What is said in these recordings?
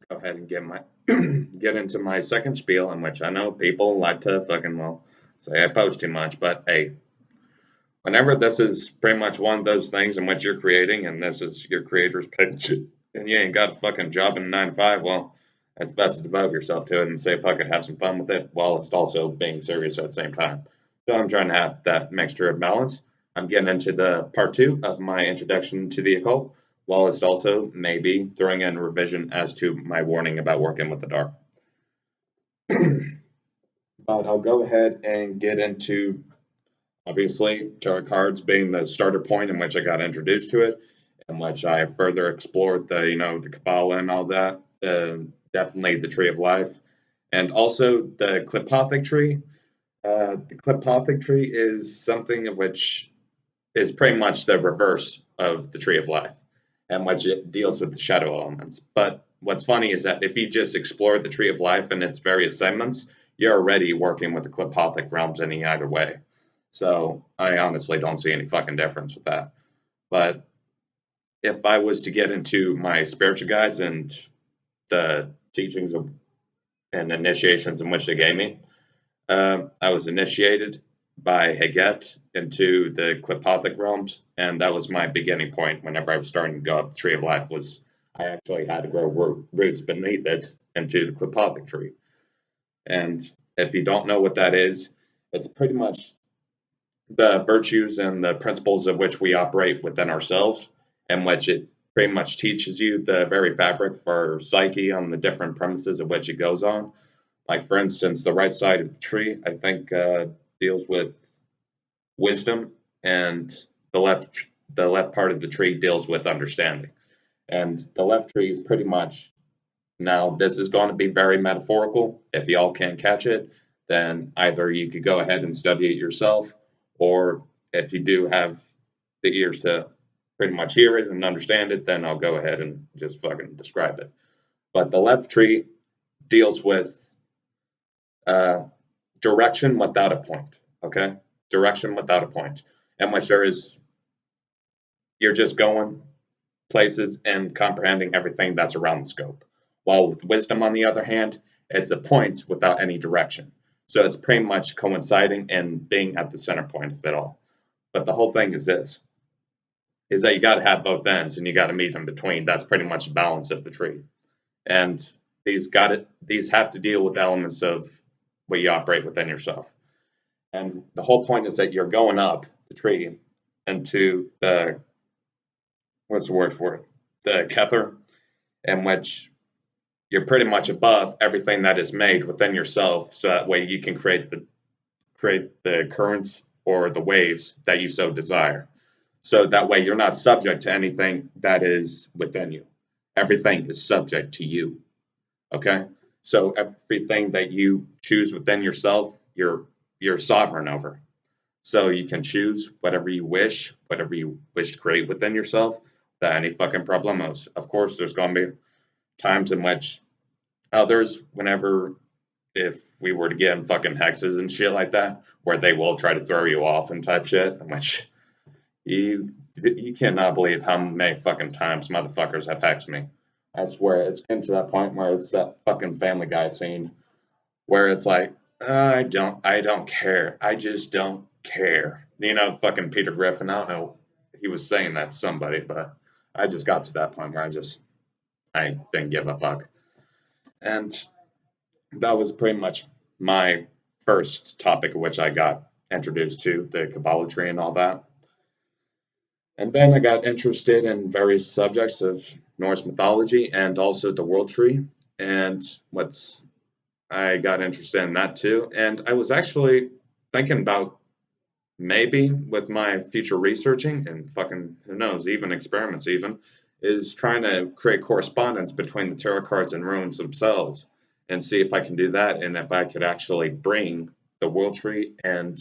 Go ahead and get my get into my second spiel, in which I know people like to fucking well say I post too much, but hey, whenever this is pretty much one of those things in which you're creating, and this is your creator's pitch, and you ain't got a fucking job in 9 to 5, well, it's best to devote yourself to it and say fuck it, have some fun with it, while it's also being serious at the same time. So I'm trying to have that mixture of balance. I'm getting into the part two of my introduction to the occult, while it's also maybe throwing in revision as to my warning about working with the dark. But I'll go ahead and get into obviously tarot cards being the starter point in which I got introduced to it, in which I further explored the Kabbalah and all that. Definitely the Tree of Life, and also the Klipothic tree. The Klipothic tree is something of which is pretty much the reverse of the Tree of Life, and which it deals with the shadow elements. But what's funny is that if you just explore the Tree of Life and its various segments, you're already working with the Klipothic realms any either way. So I honestly don't see any fucking difference with that. But if I was to get into my spiritual guides and the teachings of, and initiations in which they gave me, I was initiated by Haget into the Klipothic realms, and that was my beginning point. Whenever I was starting to go up the Tree of Life, was I actually had to grow roots beneath it into the Klipothic tree. And if you don't know what that is, it's pretty much the virtues and the principles of which we operate within ourselves, and which it pretty much teaches you the very fabric for our psyche on the different premises of which it goes on. Like, for instance, the right side of the tree, I think, deals with wisdom, and the left the left part of the tree deals with understanding. And the left tree is pretty much, now this is going to be very metaphorical. If y'all can't catch it, then either you could go ahead and study it yourself, or if you do have the ears to pretty much hear it and understand it, then I'll go ahead and just fucking describe it. But the left tree deals with uh, direction without a point. Okay, direction without a point, in which there is, you're just going places and comprehending everything that's around the scope. While with wisdom, on the other hand, it's a point without any direction. So it's pretty much coinciding and being at the center point of it all. But the whole thing is this, is that you got to have both ends and you got to meet in between. That's pretty much the balance of the tree. And these have to deal with elements of what you operate within yourself. And the whole point is that you're going up the tree into the, what's the word for it? The kether, in which you're pretty much above everything that is made within yourself, so that way you can create the currents or the waves that you so desire. So that way you're not subject to anything that is within you. Everything is subject to you. Okay? So everything that you choose within yourself, you're sovereign over. So you can choose whatever you wish to create within yourself, without any fucking problemos. Of course, there's going to be times in which others, whenever, if we were to get in fucking hexes and shit like that, where they will try to throw you off and type shit, in which you cannot believe how many fucking times motherfuckers have hexed me. I swear, it's getting to that point where it's that fucking Family Guy scene where it's like, I don't care. I just don't care. Fucking Peter Griffin. I don't know. He was saying that to somebody, but I just got to that point where I didn't give a fuck. And that was pretty much my first topic of which I got introduced to the Kabbalah tree and all that. And then I got interested in various subjects of Norse mythology and also the world tree. And what's I got interested in that too. And I was actually thinking about maybe with my future researching and fucking who knows, even experiments even, is trying to create correspondence between the tarot cards and runes themselves and see if I can do that and if I could actually bring the world tree and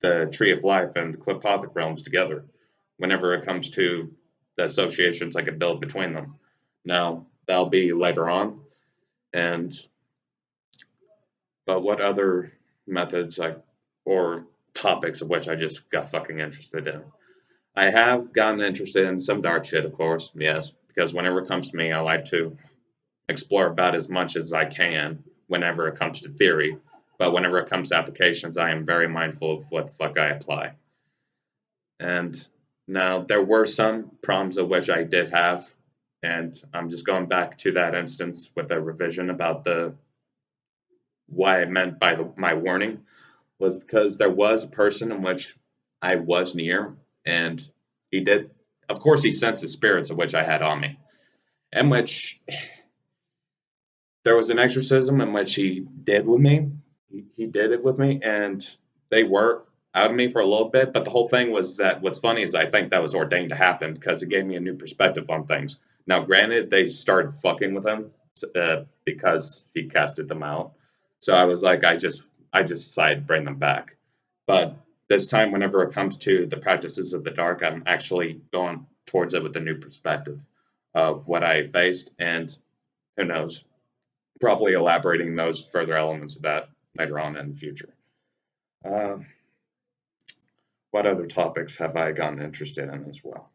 the tree of life and the Klipothic realms together whenever it comes to the associations I could build between them. Now, that'll be later on. And but what other methods or topics of which I just got fucking interested in? I have gotten interested in some dark shit, of course, yes, because whenever it comes to me, I like to explore about as much as I can whenever it comes to theory. But whenever it comes to applications, I am very mindful of what the fuck I apply. And now there were some problems of which I did have, and I'm just going back to that instance with a revision about the what I meant by my warning was because there was a person in which I was near, and he did, of course, he sensed the spirits of which I had on me, in which there was an exorcism in which he did with me. He did it with me, and they were out of me for a little bit. But the whole thing was that what's funny is I think that was ordained to happen because it gave me a new perspective on things. Now, granted, they started fucking with him because he casted them out. So I was like, I just decided to bring them back. But this time, whenever it comes to the practices of the dark, I'm actually going towards it with a new perspective of what I faced, and who knows, probably elaborating those further elements of that later on in the future. Uh, what other topics have I gotten interested in as well?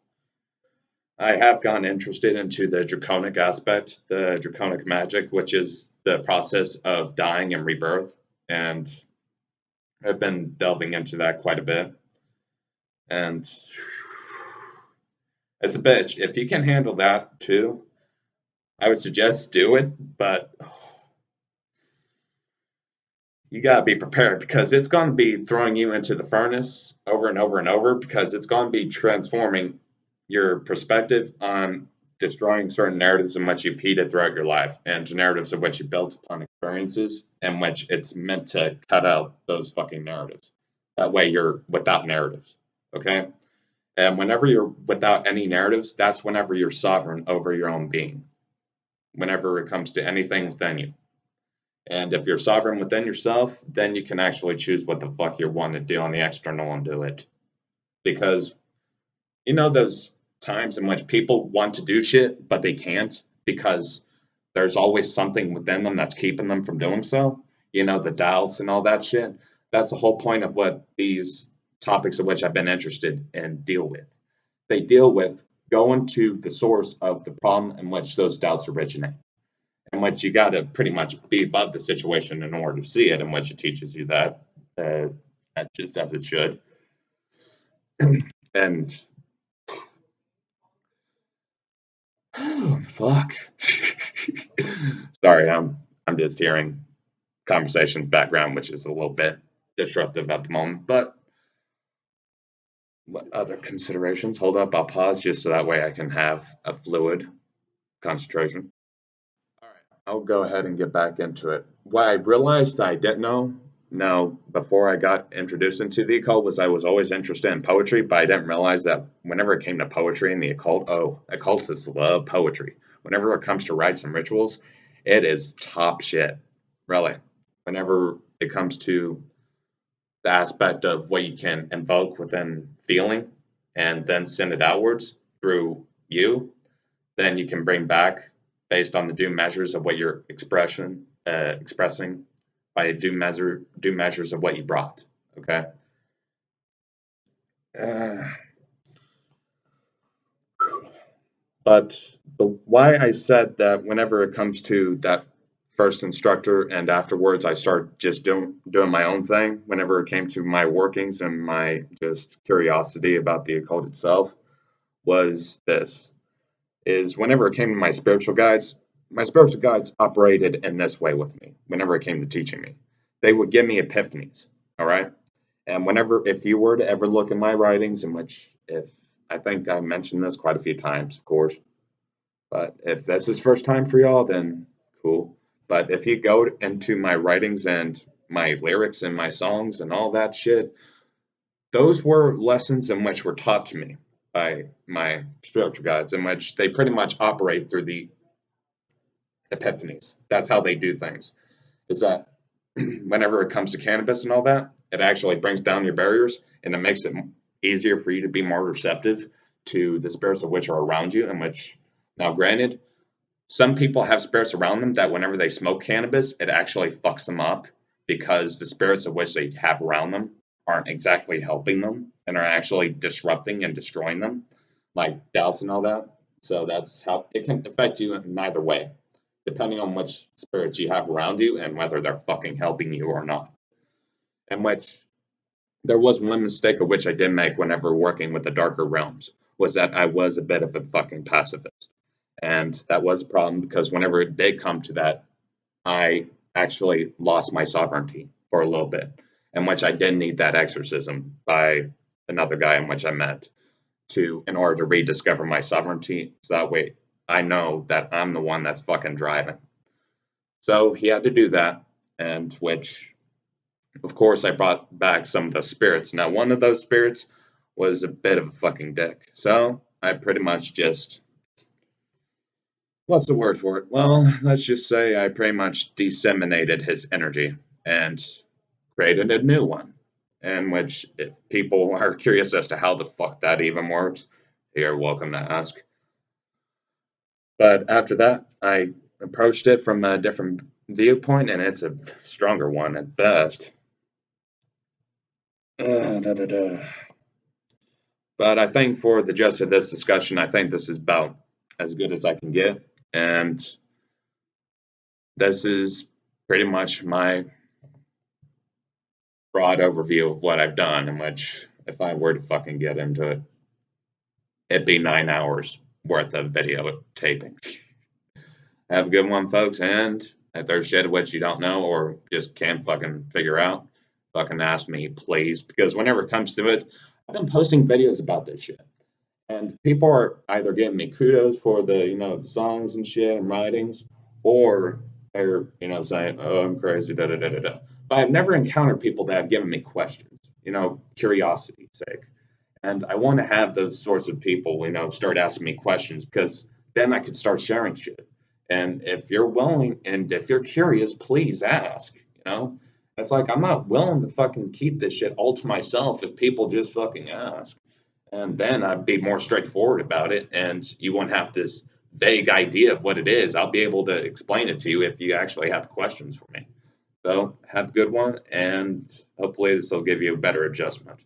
I have gotten interested into the draconic aspect, the draconic magic, which is the process of dying and rebirth, and I've been delving into that quite a bit. And it's a bitch. If you can handle that too, I would suggest do it, but you got to be prepared because it's going to be throwing you into the furnace over and over and over because it's going to be transforming your perspective on destroying certain narratives in which you've heeded throughout your life and narratives of which you built upon experiences in which it's meant to cut out those fucking narratives. That way you're without narratives. Okay? And whenever you're without any narratives, that's whenever you're sovereign over your own being. Whenever it comes to anything within you. And if you're sovereign within yourself, then you can actually choose what the fuck you want to do on the external and do it. Because you know those times in which people want to do shit, but they can't because there's always something within them that's keeping them from doing so. You know, the doubts and all that shit. That's the whole point of what these topics of which I've been interested in deal with. They deal with going to the source of the problem in which those doubts originate. In which you got to pretty much be above the situation in order to see it, in which it teaches you that, uh, just as it should. And oh, fuck. Sorry, I'm just hearing conversations background, which is a little bit disruptive at the moment. But what other considerations? Hold up, I'll pause just so that way I can have a fluid concentration. All right, I'll go ahead and get back into it. What I realized I didn't know before I got introduced into the occult was I was always interested in poetry, but I didn't realize that whenever it came to poetry and the occult, occultists love poetry. Whenever it comes to rites and rituals, it is top shit, really. Whenever it comes to the aspect of what you can invoke within feeling and then send it outwards through you, then you can bring back based on the due measures of what you're expressing by due measures of what you brought. Okay. Uh, but why I said that whenever it comes to that first instructor and afterwards I start just doing my own thing whenever it came to my workings and my just curiosity about the occult itself was this is whenever it came to my spiritual guides operated in this way with me whenever it came to teaching me. They would give me epiphanies, all right? And whenever, if you were to ever look in my writings, in which, if I think I mentioned this quite a few times, of course, but if this is first time for y'all, then cool. But if you go into my writings and my lyrics and my songs and all that shit, those were lessons in which were taught to me by my spiritual guides, in which they pretty much operate through the epiphanies. That's how they do things. Is that whenever it comes to cannabis and all that, it actually brings down your barriers and it makes it easier for you to be more receptive to the spirits of which are around you. And which, now granted, some people have spirits around them that whenever they smoke cannabis, it actually fucks them up because the spirits of which they have around them aren't exactly helping them and are actually disrupting and destroying them, like doubts and all that. So that's how it can affect you in either way. depending on which spirits you have around you and whether they're fucking helping you or not. And which there was one mistake of which I did make whenever working with the darker realms was that I was a bit of a fucking pacifist. And that was a problem because whenever it did come to that, I actually lost my sovereignty for a little bit, in which I did need that exorcism by another guy in which I met in order to rediscover my sovereignty. So that way I know that I'm the one that's fucking driving. So he had to do that, and which, of course, I brought back some of those spirits. Now, one of those spirits was a bit of a fucking dick. So I pretty much just, what's the word for it? Well, let's just say I pretty much disseminated his energy and created a new one. In which, if people are curious as to how the fuck that even works, you're welcome to ask. But after that, I approached it from a different viewpoint, and it's a stronger one at best. Da, da, da. But I think for the gist of this discussion, I think this is about as good as I can get. And this is pretty much my broad overview of what I've done, in which, if I were to fucking get into it, it'd be 9 hours worth of video taping. Have a good one, folks, and if there's shit which you don't know or just can't fucking figure out, fucking ask me, please, because whenever it comes to it, I've been posting videos about this shit. And people are either giving me kudos for the songs and shit and writings, or they're, saying, oh, I'm crazy, da da da da da. But I've never encountered people that have given me questions, curiosity's sake. And I want to have those sorts of people, start asking me questions because then I could start sharing shit. And if you're willing and if you're curious, please ask, It's like I'm not willing to fucking keep this shit all to myself if people just fucking ask. And then I'd be more straightforward about it, and you won't have this vague idea of what it is. I'll be able to explain it to you if you actually have questions for me. So have a good one, and hopefully this will give you a better adjustment.